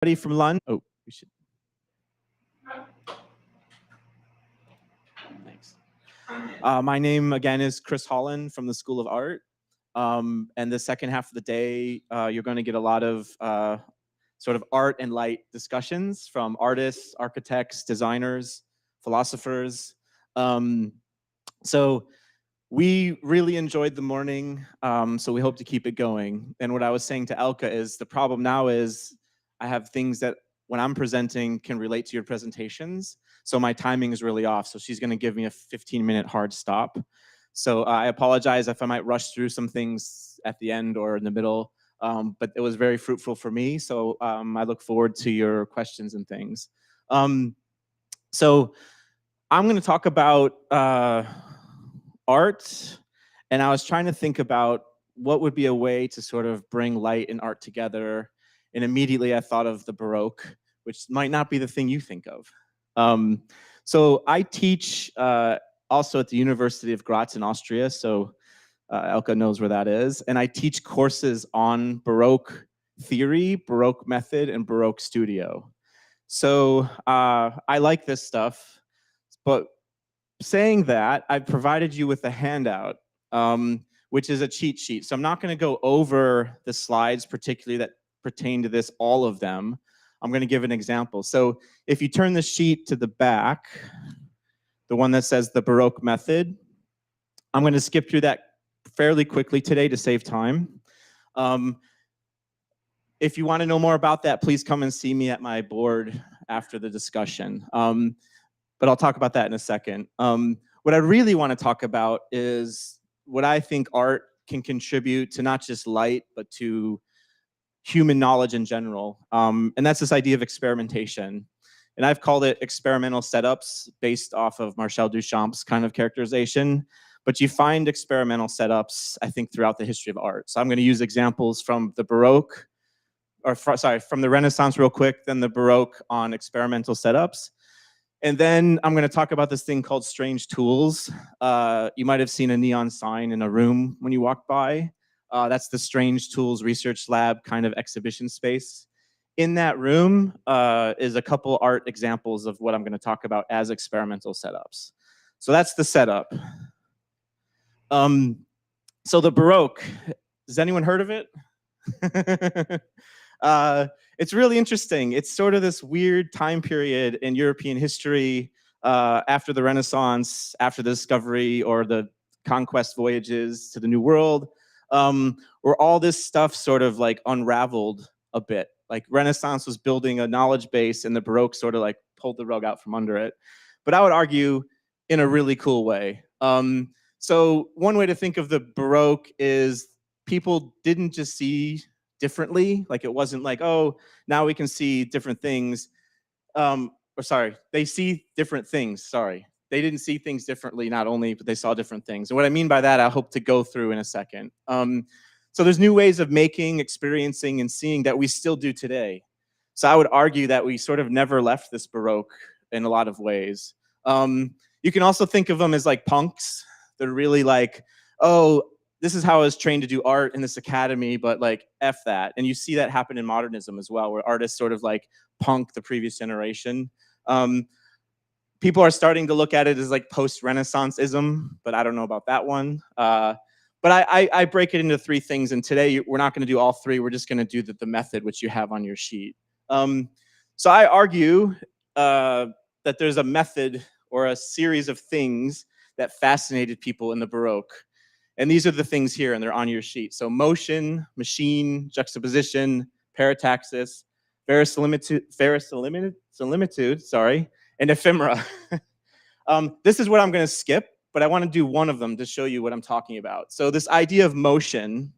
Everybody from London. Oh, we should. Thanks. My name again is Kris Holland from the School of Art. And the second half of the day, you're going to get a lot of sort of art and light discussions from artists, architects, designers, philosophers. So we really enjoyed the morning, so we hope to keep it going. And what I was saying to Elka is the problem now is I have things that when I'm presenting can relate to your presentations. So my timing is really off. So she's going to give me a 15-minute hard stop. So I apologize if I might rush through some things at the end or in the middle, but it was very fruitful for me. So I look forward to your questions and things. So I'm going to talk about art, and I was trying to think about what would be a way to sort of bring light and art together. And immediately I thought of the Baroque, which might not be the thing you think of. So I teach also at the University of Graz in Austria, so Elka knows where that is. And I teach courses on Baroque theory, Baroque method, and Baroque studio. So I like this stuff, but saying that, I've provided you with a handout, which is a cheat sheet. So I'm not going to go over the slides, particularly that pertain to this, all of them. I'm going to give an example. So if you turn the sheet to the back, the one that says the Baroque method, I'm going to skip through that fairly quickly today to save time. If you want to know more about that, please come and see me at my board after the discussion. But I'll talk about that in a second. What I really want to talk about is what I think art can contribute to not just light, but to human knowledge in general. And that's this idea of experimentation. And I've called it experimental setups based off of Marcel Duchamp's kind of characterization. But you find experimental setups, I think, throughout the history of art. So I'm going to use examples from the Baroque, or from the Renaissance real quick, then the Baroque on experimental setups. And then I'm going to talk about this thing called strange tools. You might have seen a neon sign in a room when you walk by. That's the Strange Tools Research Lab kind of exhibition space. In that room is a couple art examples of what I'm going to talk about as experimental setups. So that's the setup. So the Baroque, has anyone heard of it? It's really interesting. It's sort of this weird time period in European history after the Renaissance, after the discovery or the conquest voyages to the New World, where all this stuff sort of like unraveled a bit. Like Renaissance was building a knowledge base and the Baroque sort of like pulled the rug out from under it. But I would argue in a really cool way. So one way to think of the Baroque is people didn't just see differently. Like it wasn't like, oh, now we can see different things. They see different things, sorry. They didn't see things differently, not only, but they saw different things. And what I mean by that, I hope to go through in a second. So there's new ways of making, experiencing, and seeing that we still do today. So I would argue that we sort of never left this Baroque in a lot of ways. You can also think of them as like punks. They're really like, oh, this is how I was trained to do art in this academy, but like F that. And you see that happen in modernism as well, where artists sort of like punk the previous generation. People are starting to look at it as like post-Renaissance-ism, but I don't know about that one. But I break it into three things, and today we're not going to do all three. We're just going to do the method, which you have on your sheet. So I argue that there's a method or a series of things that fascinated people in the Baroque. And these are the things here, and they're on your sheet. So motion, machine, juxtaposition, parataxis, verisimilitude, and ephemera. This is what I'm going to skip, but I want to do one of them to show you what I'm talking about. So this idea of motion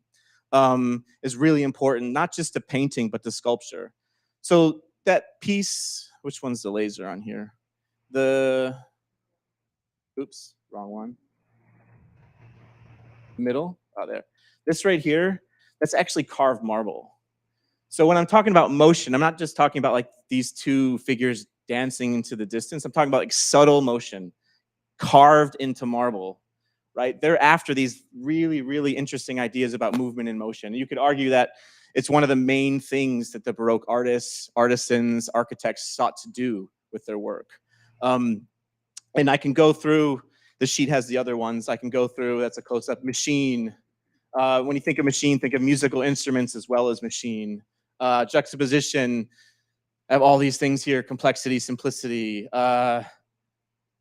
is really important, not just to painting, but to sculpture. So that piece, which one's the laser on here? Oops, wrong one. Middle, oh there. This right here, that's actually carved marble. So when I'm talking about motion, I'm not just talking about like these two figures dancing into the distance. I'm talking about like subtle motion carved into marble, right? They're after these really, really interesting ideas about movement and motion. And you could argue that It's one of the main things that the Baroque artists, artisans, architects sought to do with their work. And I can go through, the sheet has the other ones. I can go through, that's a close-up, machine. When you think of machine, think of musical instruments as well as machine. Juxtaposition, I have all these things here, complexity, simplicity, a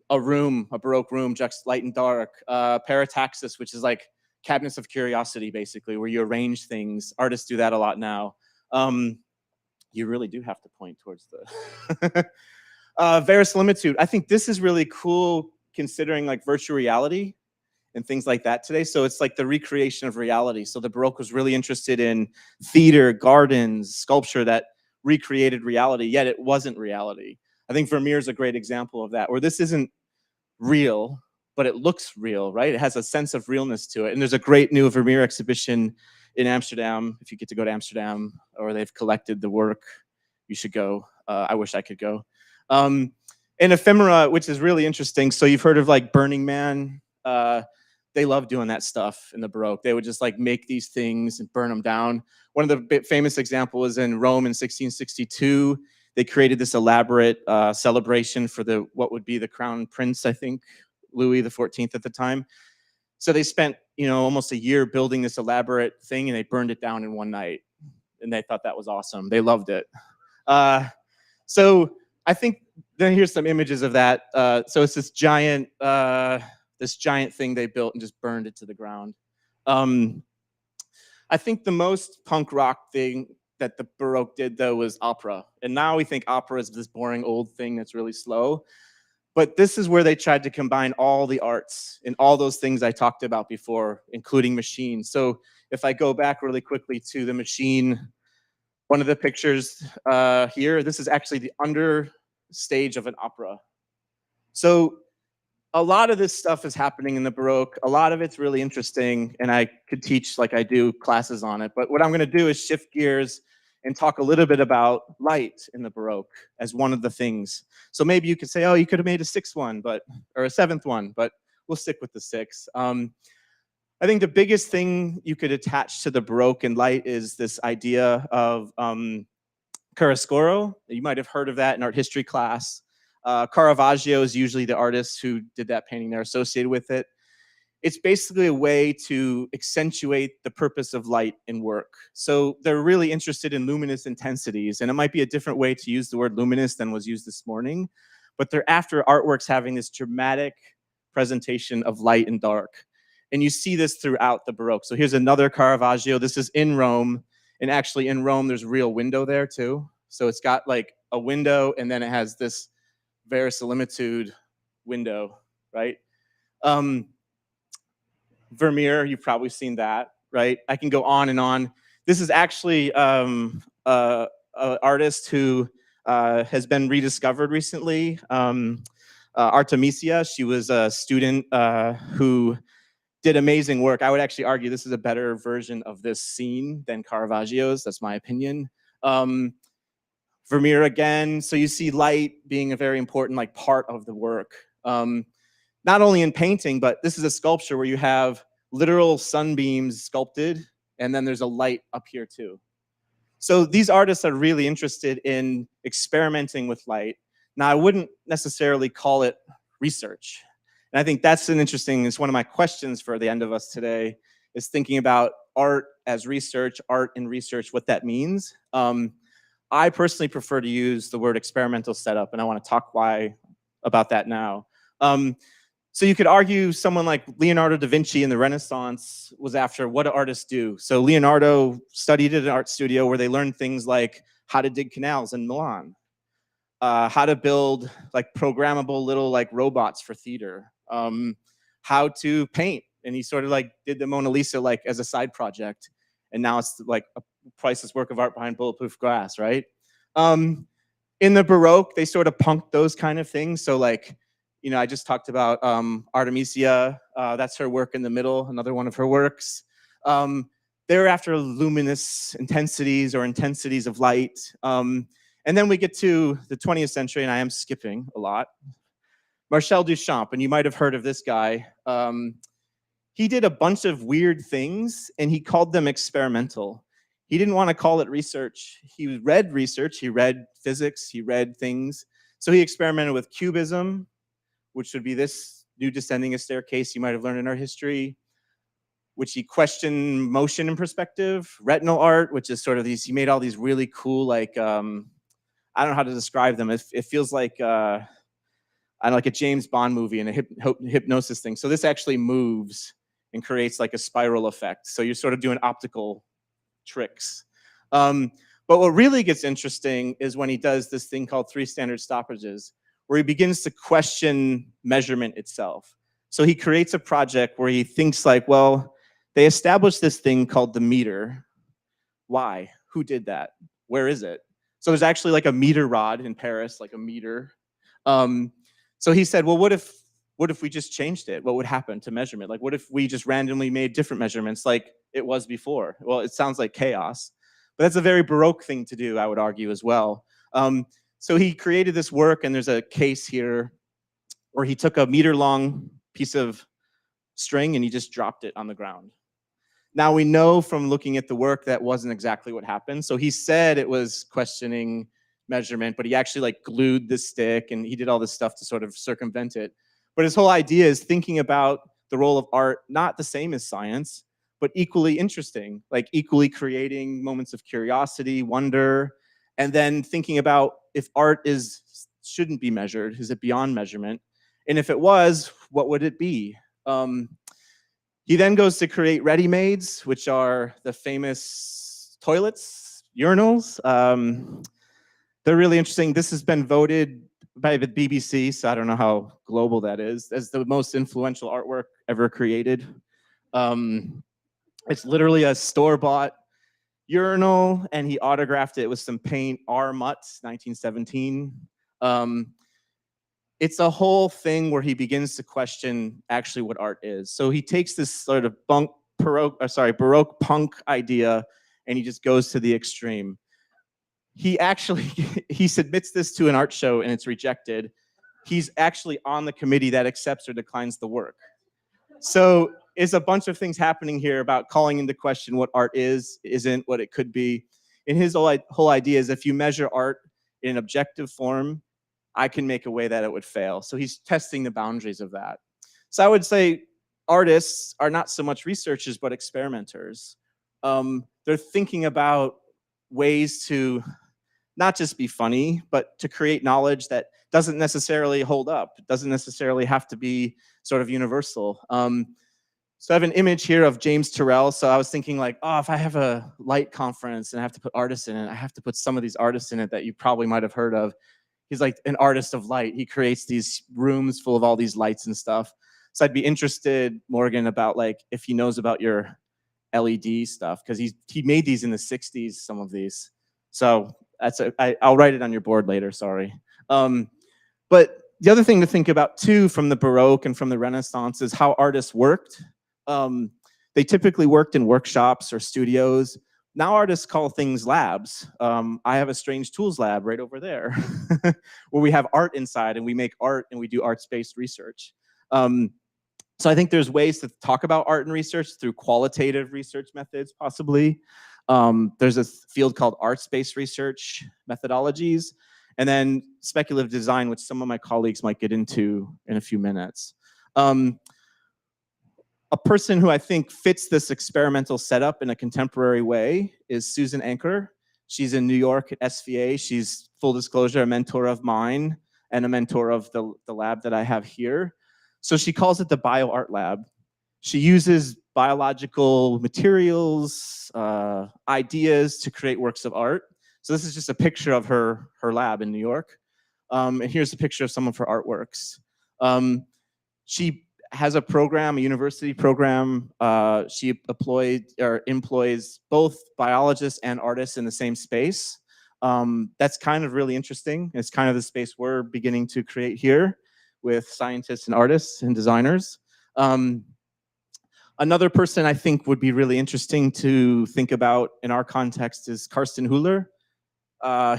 Baroque room, light and dark, parataxis, which is like cabinets of curiosity, basically, where you arrange things. Artists do that a lot now. You really do have to point towards the verisimilitude. I think this is really cool considering like virtual reality and things like that today. So it's like the recreation of reality. So the Baroque was really interested in theater, gardens, sculpture that recreated reality, yet it wasn't reality. I think Vermeer is a great example of that, where this isn't real, but it looks real, right? It has a sense of realness to it. And there's a great new Vermeer exhibition in Amsterdam. If you get to go to Amsterdam, or they've collected the work, you should go. I wish I could go. And ephemera, which is really interesting. So you've heard of like Burning Man. They love doing that stuff in the Baroque. They would just like make these things and burn them down. One of the famous examples is in Rome in 1662. They created this elaborate celebration for what would be the crown prince, I think, Louis XIV at the time. So they spent, almost a year building this elaborate thing, and they burned it down in one night. And they thought that was awesome. They loved it. So I think then here's some images of that. So it's this giant thing they built and just burned it to the ground. I think the most punk rock thing that the Baroque did, though, was opera. And now we think opera is this boring old thing that's really slow. But this is where they tried to combine all the arts and all those things I talked about before, including machines. So if I go back really quickly to the machine, one of the pictures here, this is actually the understage of an opera. So a lot of this stuff is happening in the Baroque. A lot of it's really interesting, and I could teach, like I do, classes on it. But what I'm going to do is shift gears and talk a little bit about light in the Baroque as one of the things. So maybe you could say, oh, you could have made a sixth one, or a seventh one, but we'll stick with the six. I think the biggest thing you could attach to the Baroque and light is this idea of chiaroscuro. You might have heard of that in art history class. Caravaggio is usually the artist who did that painting. They're associated with it. It's basically a way to accentuate the purpose of light in work. So they're really interested in luminous intensities, and it might be a different way to use the word luminous than was used this morning, but they're after artworks having this dramatic presentation of light and dark. And you see this throughout the Baroque. So here's another Caravaggio. This is in Rome, and actually in Rome, there's a real window there too. So it's got like a window, and then it has this verisimilitude window, right? Vermeer, you've probably seen that, right? I can go on and on. This is actually an artist who has been rediscovered recently. Artemisia, she was a student who did amazing work. I would actually argue this is a better version of this scene than Caravaggio's. That's my opinion. Vermeer again. So you see light being a very important part of the work. Not only in painting, but this is a sculpture where you have literal sunbeams sculpted, and then there's a light up here too. So these artists are really interested in experimenting with light. Now, I wouldn't necessarily call it research. And I think that's it's one of my questions for the end of us today, is thinking about art as research, art in research, what that means. I personally prefer to use the word experimental setup, and I want to talk about that now. So you could argue someone like Leonardo da Vinci in the Renaissance was after, what do artists do? So Leonardo studied at an art studio where they learned things like how to dig canals in Milan, how to build programmable little robots for theater, how to paint. And he sort of did the Mona Lisa as a side project. And now it's a priceless work of art behind bulletproof glass, right? In the Baroque, they sort of punked those kind of things. So I just talked about Artemisia. That's her work in the middle, another one of her works. They're after luminous intensities or intensities of light. And then we get to the 20th century, and I am skipping a lot. Marcel Duchamp, and you might have heard of this guy. He did a bunch of weird things, and he called them experimental. He didn't want to call it research. He read research, he read physics, he read things. So he experimented with cubism, which would be this new descending a staircase you might have learned in our history, which he questioned motion and perspective, retinal art, which is sort of these, he made all these really cool, like, I don't know how to describe them. It feels like, I don't know, like a James Bond movie and a hypnosis thing. So this actually moves and creates like a spiral effect. So you're sort of doing optical tricks. But what really gets interesting is when he does this thing called 3 standard stoppages, where he begins to question measurement itself. So he creates a project where he thinks like, well, they established this thing called the meter. Why? Who did that? Where is it? So there's actually like a meter rod in Paris, like a meter. So he said, well, what if we just changed it? What would happen to measurement? Like, what if we just randomly made different measurements like it was before? Well, it sounds like chaos, but that's a very Baroque thing to do, I would argue as well. So he created this work, and there's a case here where he took a meter-long piece of string and he just dropped it on the ground. Now we know from looking at the work that wasn't exactly what happened. So he said it was questioning measurement, but he actually like glued the stick and he did all this stuff to sort of circumvent it. But his whole idea is thinking about the role of art, not the same as science, but equally interesting, like equally creating moments of curiosity, wonder, and then thinking about if art shouldn't be measured, is it beyond measurement? And if it was, what would it be? He then goes to create ready-mades, which are the famous toilets, urinals. They're really interesting. This has been voted by the BBC, so I don't know how global that is, as the most influential artwork ever created. It's literally a store-bought urinal, and he autographed it with some paint, R. Mutt, 1917. It's a whole thing where he begins to question actually what art is. So he takes this sort of Baroque punk idea, and he just goes to the extreme. He actually, he submits this to an art show and it's rejected. He's actually on the committee that accepts or declines the work. So it's a bunch of things happening here about calling into question what art isn't, what it could be. And his whole idea is if you measure art in an objective form, I can make a way that it would fail. So he's testing the boundaries of that. So I would say artists are not so much researchers, but experimenters. They're thinking about ways to not just be funny, but to create knowledge that doesn't necessarily hold up. It doesn't necessarily have to be sort of universal. So I have an image here of James Turrell. So I was thinking like, oh, if I have a light conference and I have to put artists in it, I have to put some of these artists in it that you probably might have heard of. He's like an artist of light. He creates these rooms full of all these lights and stuff. So I'd be interested, Morgan, about like if he knows about your LED stuff, because he made these in the 60s, some of these. So I'll write it on your board later, sorry. But the other thing to think about too from the Baroque and from the Renaissance is how artists worked. They typically worked in workshops or studios. Now artists call things labs. I have a strange tools lab right over there where we have art inside and we make art and we do arts-based research. So I think there's ways to talk about art and research through qualitative research methods, possibly. There's a field called arts-based research methodologies, and then speculative design, which some of my colleagues might get into in a few minutes. A person who I think fits this experimental setup in a contemporary way is Susan Anker. She's in New York at SVA. She's, full disclosure, a mentor of mine and a mentor of the lab that I have here. So she calls it the BioArt Lab. She uses biological materials, ideas to create works of art. So this is just a picture of her lab in New York. And here's a picture of some of her artworks. She has a program, a university program. She employs both biologists and artists in the same space. That's kind of really interesting. It's kind of the space we're beginning to create here with scientists and artists and designers. Another person I think would be really interesting to think about in our context is Karsten Huller.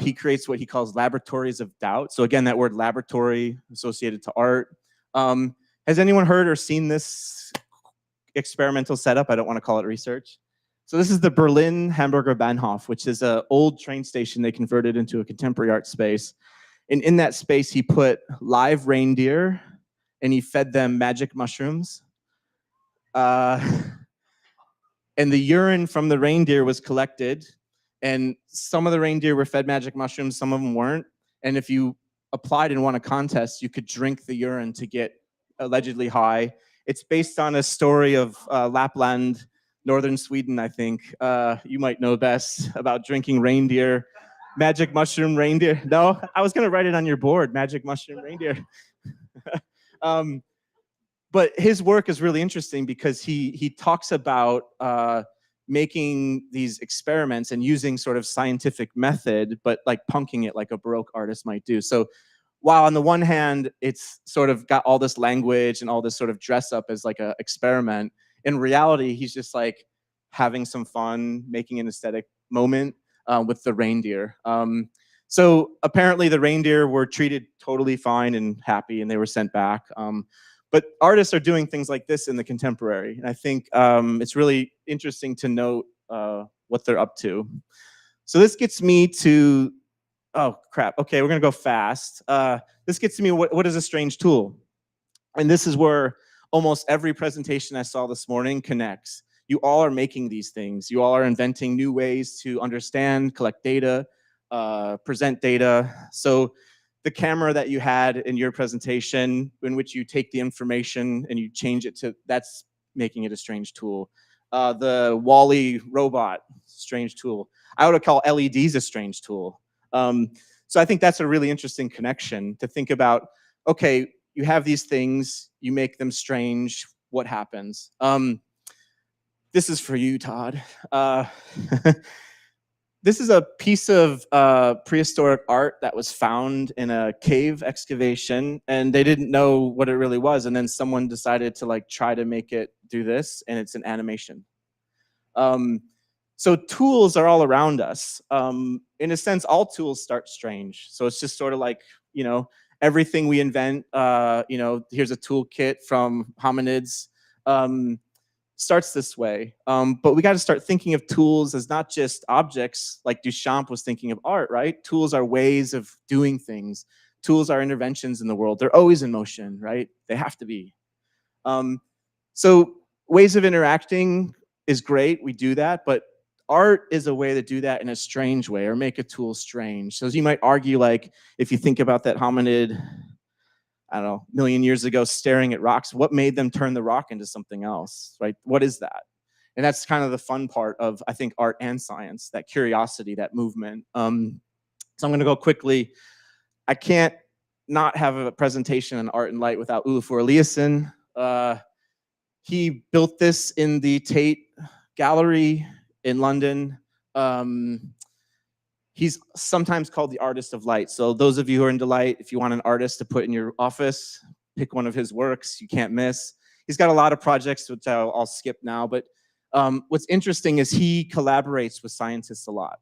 He creates what he calls laboratories of doubt. So again, that word laboratory associated to art. Has anyone heard or seen this experimental setup? I don't want to call it research. So this is the Berlin Hamburger Bahnhof, which is an old train station they converted into a contemporary art space. And in that space, he put live reindeer and he fed them magic mushrooms. And the urine from the reindeer was collected, and some of the reindeer were fed magic mushrooms, some of them weren't. And if you applied and won a contest, you could drink the urine to get allegedly high. It's based on a story of Lapland, northern Sweden, I think. You might know best about drinking reindeer, magic mushroom reindeer. No, I was going to write it on your board, magic mushroom reindeer. But his work is really interesting because he talks about making these experiments and using sort of scientific method, but like punking it like a Baroque artist might do. So while on the one hand, it's sort of got all this language and all this sort of dress up as like an experiment, in reality, he's just like having some fun, making an aesthetic moment with the reindeer. So apparently the reindeer were treated totally fine and happy, and they were sent back. But artists are doing things like this in the contemporary. And I think it's really interesting to note what they're up to. So this gets me to, oh crap, okay, we're gonna go fast. This gets to me, what is a strange tool? And this is where almost every presentation I saw this morning connects. You all are making these things. You all are inventing new ways to understand, collect data, present data. So the camera that you had in your presentation, in which you take the information and you change it to, that's making it a strange tool. The Wall-E robot, strange tool. I would call LEDs a strange tool. So I think that's a really interesting connection to think about, okay, you have these things, you make them strange, what happens? This is for you, Todd. This is a piece of prehistoric art that was found in a cave excavation, and they didn't know what it really was. And then someone decided to like try to make it do this, and it's an animation. So tools are all around us. In a sense, all tools start strange. So it's just sort of like, you know, everything we invent, you know, here's a toolkit from hominids. Starts this way. But we got to start thinking of tools as not just objects like Duchamp was thinking of art, right? Tools are ways of doing things. Tools are interventions in the world. They're always in motion, right? They have to be. So ways of interacting is great. We do that, but art is a way to do that in a strange way or make a tool strange. So as you might argue, like if you think about that hominid, I don't know, million years ago staring at rocks, what made them turn the rock into something else, right? What is that? And that's kind of the fun part of, I think, art and science, that curiosity, that movement. So I'm gonna go quickly. I can't not have a presentation on art and light without Olafur Eliasson. He built this in the Tate Gallery in London. He's sometimes called the artist of light. So those of you who are into light, if you want an artist to put in your office, pick one of his works, you can't miss. He's got a lot of projects, which I'll skip now, but what's interesting is he collaborates with scientists a lot.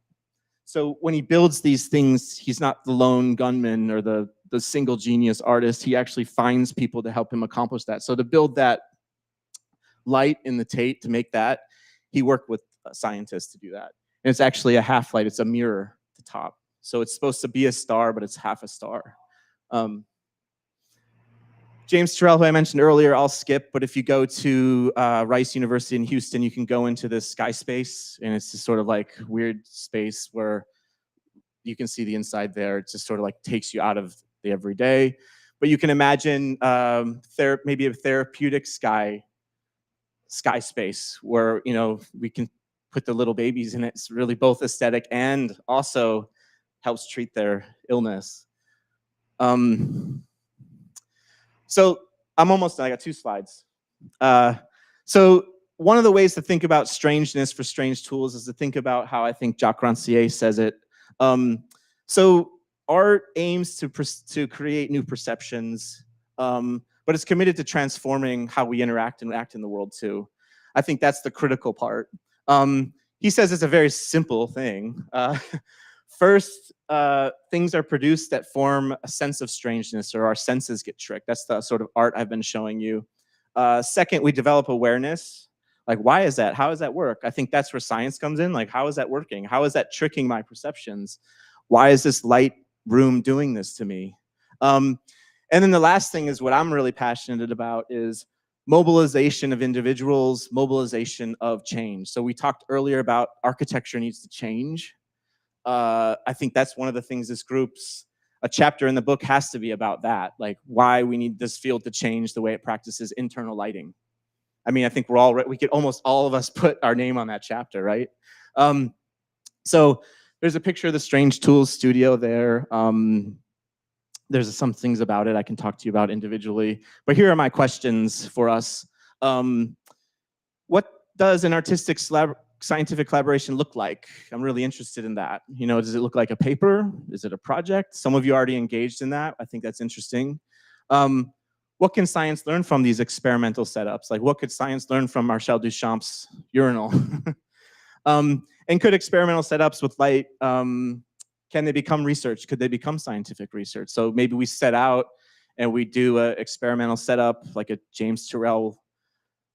So when he builds these things, he's not the lone gunman or the single genius artist. He actually finds people to help him accomplish that. So to build that light in the Tate, to make that, he worked with scientists to do that. And it's actually a half light, it's a mirror at the top. So it's supposed to be a star, but it's half a star. James Turrell, who I mentioned earlier, I'll skip, but if you go to Rice University in Houston, you can go into this sky space, and it's just sort of like weird space where you can see the inside there. It just sort of like takes you out of the everyday. But you can imagine maybe a therapeutic sky space where, you know, we can put the little babies in it. It's really both aesthetic and also helps treat their illness. So I'm almost done. I got 2 slides. So one of the ways to think about strangeness for strange tools is to think about how I think Jacques Rancière says it. So art aims to create new perceptions, but it's committed to transforming how we interact and act in the world too. I think that's the critical part. He says it's a very simple thing. First, things are produced that form a sense of strangeness, or our senses get tricked. That's the sort of art I've been showing you. Second, we develop awareness. Like, why is that? How does that work? I think that's where science comes in. Like, how is that working? How is that tricking my perceptions? Why is this light room doing this to me? And then the last thing is what I'm really passionate about is mobilization of individuals, mobilization of change. So we talked earlier about architecture needs to change. I think that's one of the things a chapter in the book has to be about that, like why we need this field to change the way it practices internal lighting. I mean, I think we could almost all of us put our name on that chapter, right? So there's a picture of the Strange Tools studio there. There's some things about it I can talk to you about individually, but here are my questions for us. What does an artistic scientific collaboration look like? I'm really interested in that. You know, does it look like a paper? Is it a project? Some of you already engaged in that. I think that's interesting. What can science learn from these experimental setups? Like, what could science learn from Marcel Duchamp's urinal? And could experimental setups with light, can they become research? Could they become scientific research? So maybe we set out and we do an experimental setup like a James Turrell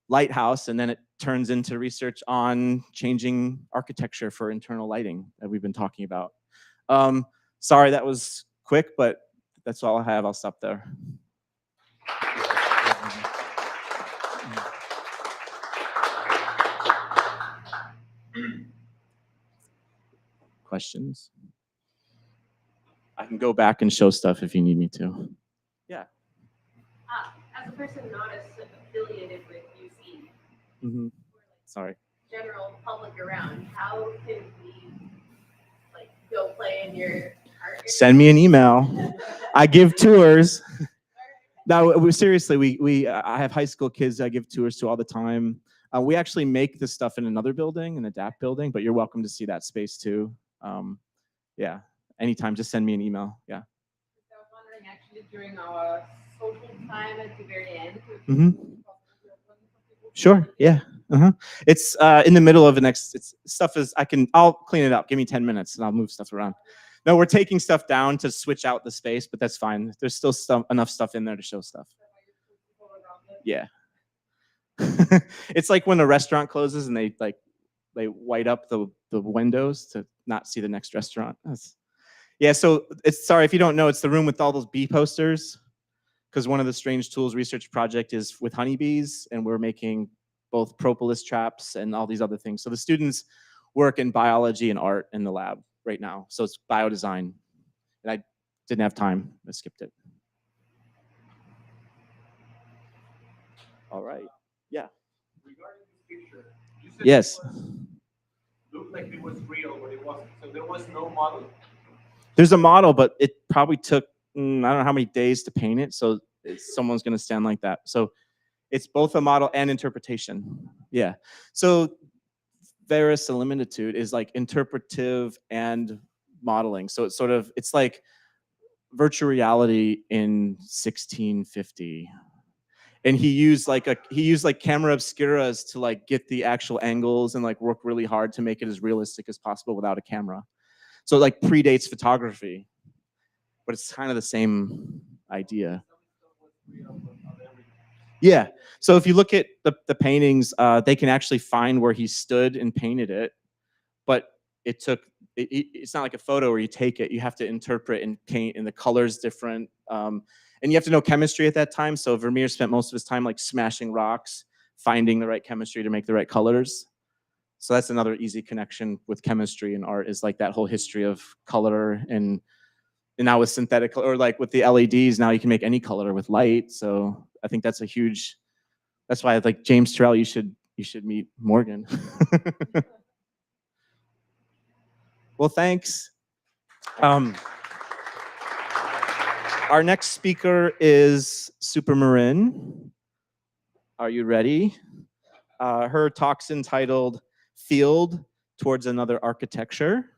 lighthouse, and then it turns into research on changing architecture for internal lighting that we've been talking about. Sorry that was quick, but that's all I have. I'll stop there. Questions? I can go back and show stuff if you need me to. Yeah. As a person not affiliated with UC, Mm-hmm. Sorry. General public around, how can we like go play in your art? Send me an email. I give tours. No, seriously, I have high school kids I give tours to all the time. We actually make this stuff in another building, an ADAPT building, but you're welcome to see that space too. Yeah, anytime, just send me an email. Yeah. So I was wondering, actually, during our social time at the very end. Mm-hmm. Sure. Yeah. It's in the middle of I'll clean it up. Give me 10 minutes and I'll move stuff around. No, we're taking stuff down to switch out the space, but that's fine. There's still enough stuff in there to show stuff. Yeah. It's like when a restaurant closes and they white up the windows to not see the next restaurant. Yeah, so sorry if you don't know, it's the room with all those bee posters, because one of the Strange Tools research project is with honeybees, and we're making both propolis traps and all these other things. So the students work in biology and art in the lab right now. So it's biodesign, and I didn't have time. I skipped it. All right. Yeah. Regarding this picture, you said yes. Looked like it was real, but it wasn't. So there was no model? There's a model, but it probably took, I don't know how many days to paint it. So someone's going to stand like that. So it's both a model and interpretation. Yeah. So verisimilitude is like interpretive and modeling. So it's like virtual reality in 1650. And he used like camera obscuras to like get the actual angles and like work really hard to make it as realistic as possible without a camera. So it like predates photography, but it's kind of the same idea. Yeah. So if you look at the paintings, they can actually find where he stood and painted it, but it's not like a photo where you take it. You have to interpret and paint, and the color's different. And you have to know chemistry at that time. So Vermeer spent most of his time like smashing rocks, finding the right chemistry to make the right colors. So that's another easy connection with chemistry and art, is like that whole history of color, and now with synthetic, or like with the LEDs, now you can make any color with light. So I think that's that's why I like James Turrell, you should meet Morgan. Well, thanks. Our next speaker is Supermarin. Are you ready? Her talk's entitled Field Towards Another Architecture.